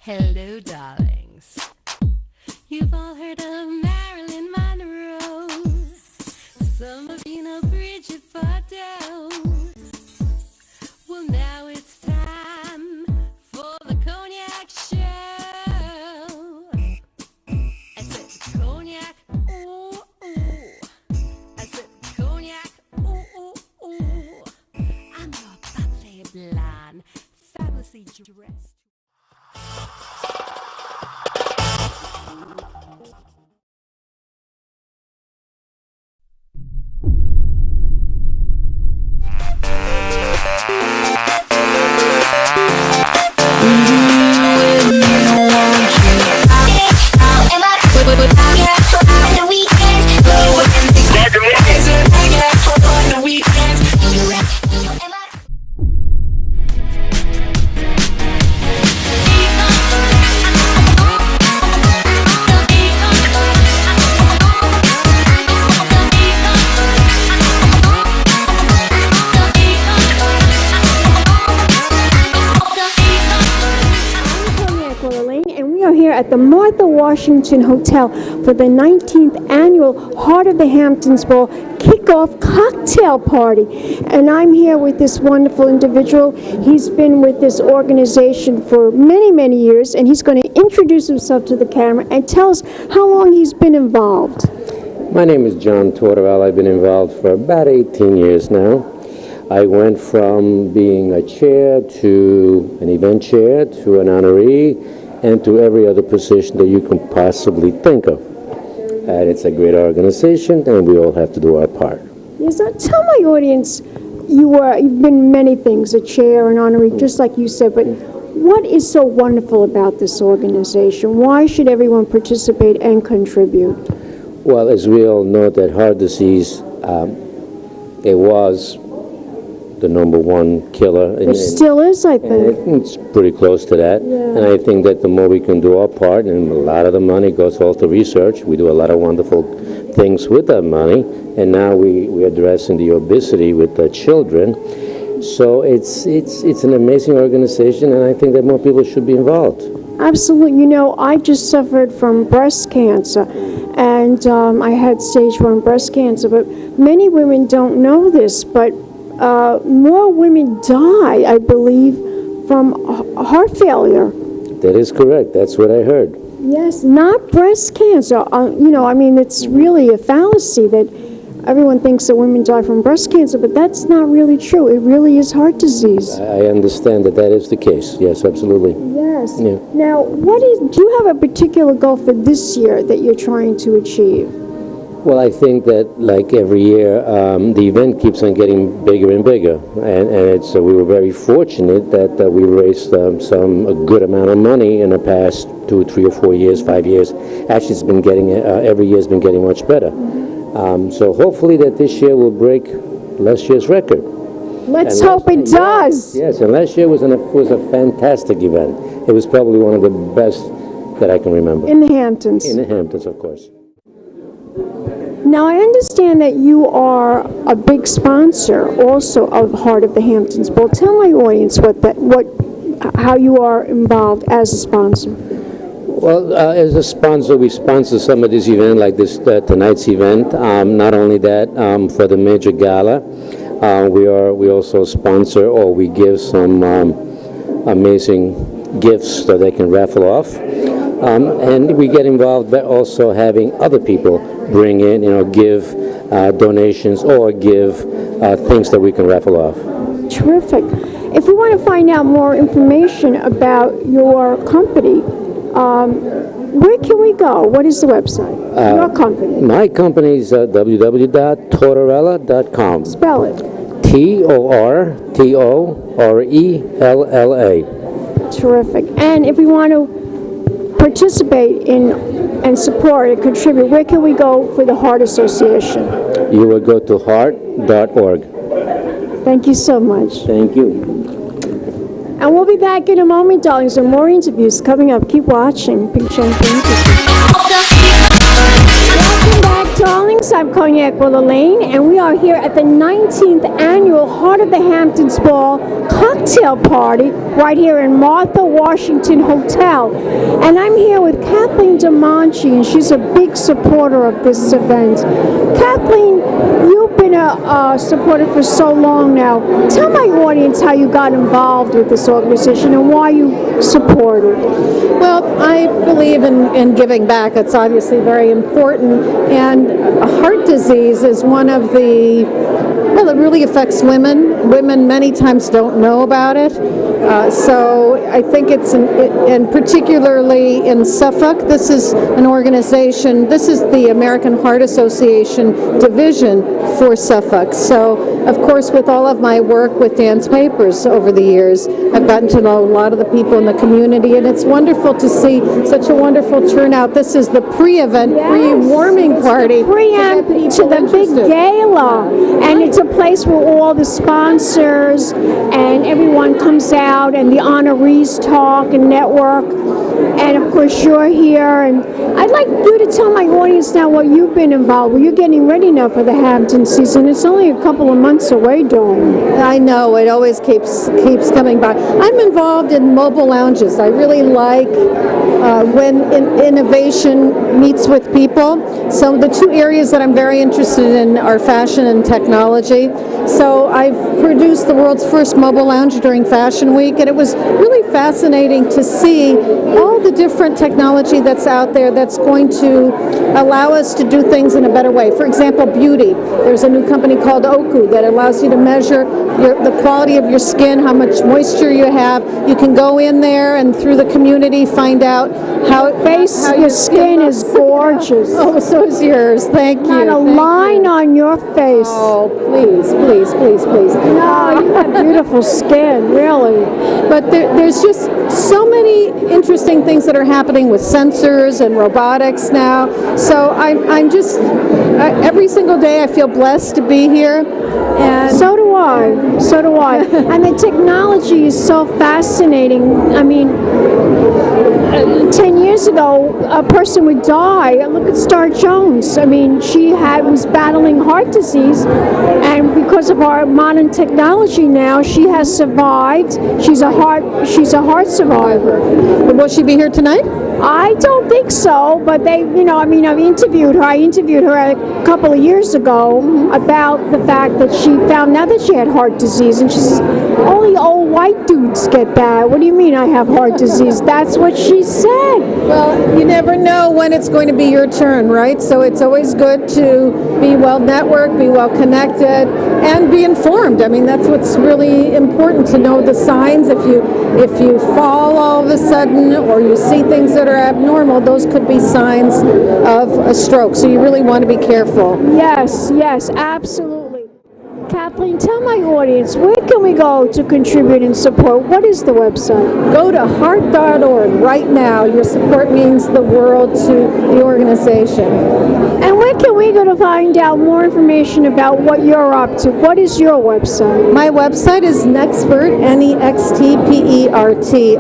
Hello, darlings. You've all heard of Marilyn Monroe. Some of you know Bridget Bardot. Well, now it's time for the Cognac show. I said Cognac, ooh, ooh. I said Cognac, ooh, ooh, ooh. I'm your bubbly blonde, fabulously dressed. At the Martha Washington Hotel for the 19th annual Heart of the Hamptons Ball kickoff cocktail party. And I'm here with this wonderful individual. He's been with this organization for many, many years, and he's going to introduce himself to the camera and tell us how long he's been involved. My name is John Tortorella. I've been involved for about 18 years now. I went from being a chair to an event chair to an honoree and to every other position that you can possibly think of. And it's a great organization, and we all have to do our part. Yes, tell my audience, you've been many things, a chair, an honoree, just like you said, but what is so wonderful about this organization? Why should everyone participate and contribute? Well, as we all know, that heart disease, it was the #1 killer. It still is, I think. It's pretty close to that. Yeah. And I think that the more we can do our part, and a lot of the money goes all to research. We do a lot of wonderful things with that money. And now we're addressing the obesity with the children. So it's an amazing organization, and I think that more people should be involved. Absolutely. You know, I just suffered from breast cancer, and I had stage 1 breast cancer, but many women don't know this, but more women die, I believe, from heart failure. That is correct. That's what I heard. Yes, not breast cancer. It's really a fallacy that everyone thinks that women die from breast cancer, but that's not really true. It really is heart disease. I understand that is the case. Yes, absolutely. Yes. Yeah. Now, do you have a particular goal for this year that you're trying to achieve? Well, I think that, like every year, the event keeps on getting bigger and bigger, and we were very fortunate that we raised a good amount of money in the past 2, 3, or 4 years, 5 years. Actually, it's been getting every year has been getting much better. So hopefully that this year will break last year's record. Let's hope it does. Yes, and last year was a fantastic event. It was probably one of the best that I can remember. In the Hamptons. In the Hamptons, of course. Now, I understand that you are a big sponsor also of Heart of the Hamptons Ball. Tell my audience how you are involved as a sponsor. Well, as a sponsor, we sponsor some of this event, like tonight's event. Not only that, for the major gala, we also sponsor, or we give some amazing gifts that they can raffle off. And we get involved by also having other people bring in, give donations or give things that we can raffle off. Terrific. If we want to find out more information about your company, where can we go? What is the website? Your company. My company is www.tortorella.com. Spell it. Tortorella. Terrific. And if we want to participate in and support and contribute, where can we go for the Heart Association? You will go to heart.org. Thank you so much. Thank you. And we'll be back in a moment, darlings, with more interviews coming up. Keep watching. Pink Champagne. Welcome back, darlings. I'm Cognac Wellerlane, and we are here at the 19th annual Heart of the Hamptons Ball cocktail party right here in Martha Washington Hotel. And I'm here with Katlean de Monchy, and she's a big supporter of this event. Katlean, you've been a supporter for so long now. Tell my audience how you got involved with this organization and why you support it. Well, I believe in giving back. It's obviously very important. And heart disease is one of the, well, it really affects women. Women many times don't know about it. So I think and particularly in Suffolk, this is an organization, this is the American Heart Association division for Suffolk. So, of course, with all of my work with Dan's Papers over the years, I've gotten to know a lot of the people in the community, and it's wonderful to see such a wonderful turnout. This is the pre-event, pre-warming party. Preamp to the big gala, and it's a place where all the sponsors and everyone comes out, and the honorees talk and network. And of course, you're here, and I'd like you to tell my audience now what you've been involved with. You're getting ready now for the Hampton season. It's only a couple of months away, darling. I know, it always keeps coming by. I'm involved in mobile lounges. I really like when innovation meets with people. So the two areas that I'm very interested in are fashion and technology. So I've produced the world's first mobile lounge during Fashion Week, and it was really fascinating to see all the different technology that's out there that's going to allow us to do things in a better way. For example, beauty. There's a new company called Oku that allows you to measure the quality of your skin, how much moisture you have. You can go in there and through the community find out how Your skin is gorgeous. Oh, so is yours. Thank you. Not a line on your face. Oh, please, please, please, please. No, you have beautiful skin, really. But there's just so many interesting things that are happening with sensors and robotics now. So I'm just, every single day I feel blessed to be here. And So do I. So do I. And the technology is so fascinating. I mean, 10 years ago, a person would die. Look at Star Jones. I mean, she was battling heart disease, and because of our modern technology now, she has survived. She's a heart survivor. will she be here tonight? I don't think so, but I've interviewed her. I interviewed her a couple of years ago about the fact that she found out that she had heart disease, and she says, only old white dudes get that. What do you mean I have heart disease? That's what she said. Well, you never know when it's going to be your turn, right? So it's always good to be well networked, be well connected, and be informed. I mean, that's what's really important, to know the signs. If you fall all of a sudden, or you see things that are abnormal, those could be signs of a stroke. So you really want to be careful. Yes, absolutely. Katlean, tell my audience, where can we go to contribute and support? What is the website? Go to heart.org right now. Your support means the world to the organization. And where can we go to find out more information about what you're up to? What is your website? My website is Nexpert, Nexpert,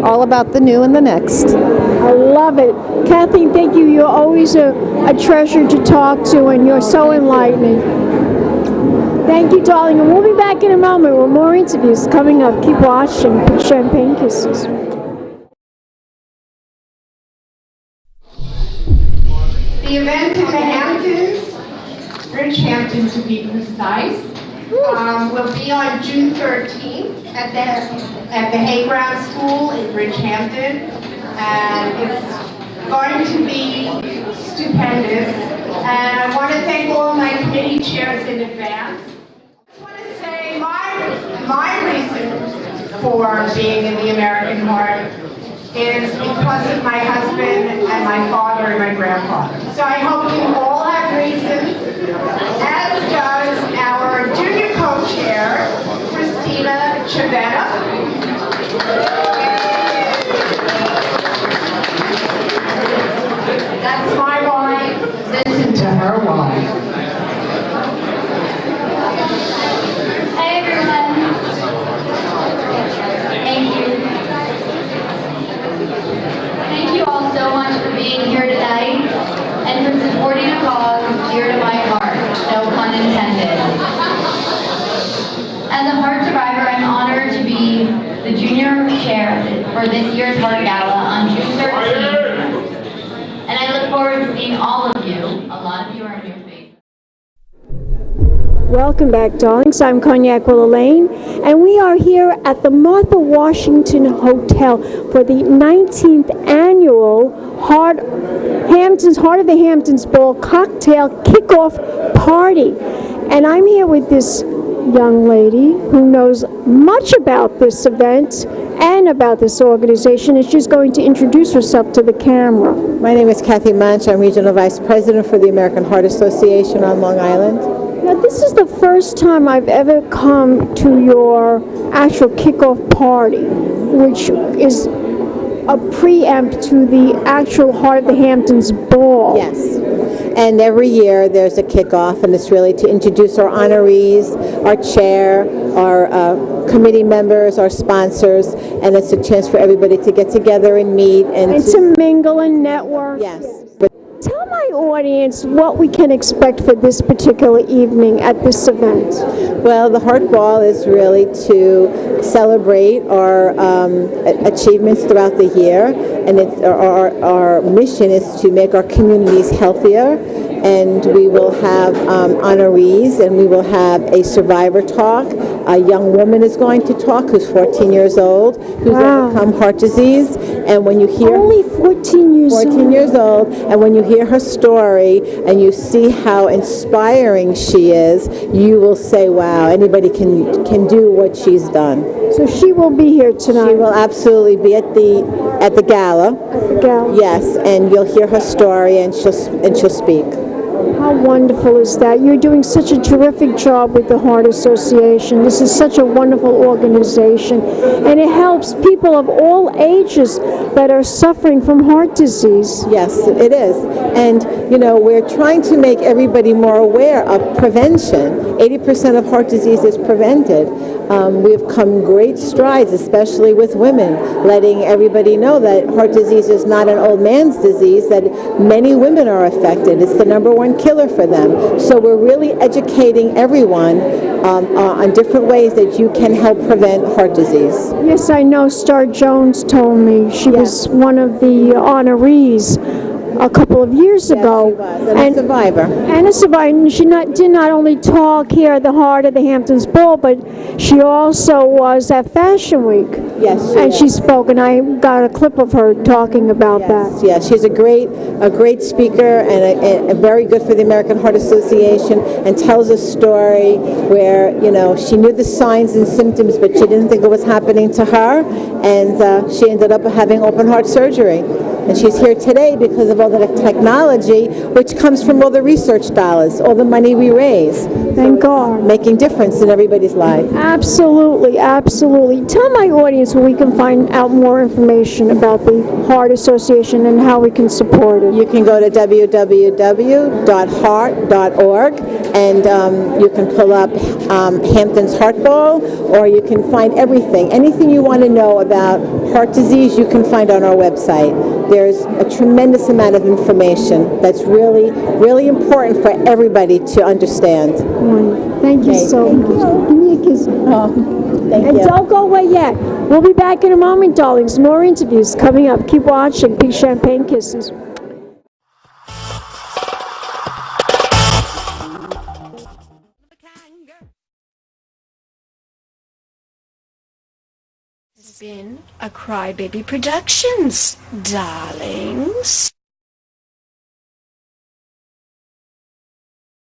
all about the new and the next. I love it. Katlean, thank you. You're always a treasure to talk to, and you're so enlightening. Thank you, darling. And we'll be back in a moment with more interviews coming up. Keep watching. Champagne Kisses. The event in the Hamptons, Bridgehampton to be precise, will be on June 13th at the Hayground School in Bridgehampton, and it's going to be stupendous. And I want to thank all my committee chairs in advance. I want to say my reason for being in the American Heart is because of my husband and my father and my grandfather. So I hope you all have reasons, as does our junior co-chair, Christina Chavetta. That's my why. Listen to her why. Hi everyone. Thank you. Thank you all so much for being here tonight and for supporting a cause this year's Heart Gala on June 13th. And I look forward to seeing all of you. A lot of you are new faces. Welcome back, darlings. I'm Cognac Wellerlane, and we are here at the Martha Washington Hotel for the 19th annual Heart of the Hamptons Ball cocktail kickoff party. And I'm here with this young lady who knows much about this event and about this organization, and she's going to introduce herself to the camera. My name is Katlean Munsch. I'm Regional Vice President for the American Heart Association on Long Island. Now, this is the first time I've ever come to your actual kickoff party, which is a preempt to the actual Heart of the Hamptons Ball. Yes. And every year there's a kickoff, and it's really to introduce our honorees, our chair, our committee members, our sponsors, and it's a chance for everybody to get together and meet. And to mingle and network. Yes. Tell my audience what we can expect for this particular evening at this event. Well, the Heart Ball is really to celebrate our achievements throughout the year, and our mission is to make our communities healthier. And we will have honorees, and we will have a survivor talk. A young woman is going to talk who's 14 years old, who's overcome heart disease. And when you hear only 14 years old, and when you hear her story and you see how inspiring she is, you will say, "Wow, anybody can do what she's done." So she will be here tonight. She will absolutely be at the gala. At the gala. Yes, and you'll hear her story, and she'll speak. How wonderful is that? You're doing such a terrific job with the Heart Association. This is such a wonderful organization, and it helps people of all ages that are suffering from heart disease. Yes, it is. And, we're trying to make everybody more aware of prevention. 80% of heart disease is prevented. We've come great strides, especially with women, letting everybody know that heart disease is not an old man's disease, that many women are affected. It's the #1 killer for them. So we're really educating everyone on different ways that you can help prevent heart disease. Yes, I know. Star Jones told me she was one of the honorees a couple of years ago. She was, and a survivor. And a survivor. And she did not only talk here at the Heart of the Hamptons Ball, but she also was at Fashion Week. Yes, she spoke, and I got a clip of her talking about that. Yes, she's a great speaker, and a very good for the American Heart Association, and tells a story where she knew the signs and symptoms, but she didn't think it was happening to her, and she ended up having open heart surgery. And she's here today because of all the technology, which comes from all the research dollars, all the money we raise. Thank God. Making difference in everybody's life. Absolutely, absolutely. Tell my audience where we can find out more information about the Heart Association and how we can support it. You can go to www.heart.org, and you can pull up Hamptons Heart Ball, or you can find everything. Anything you want to know about heart disease, you can find on our website. There's a tremendous amount of information that's really, really important for everybody to understand. Wonderful. Thank you so much. Give me a kiss. Thank And you. don't go away yet. We'll be back in a moment, darlings. More interviews coming up. Keep watching. Big champagne kisses. This has been a Crybaby Productions, darlings.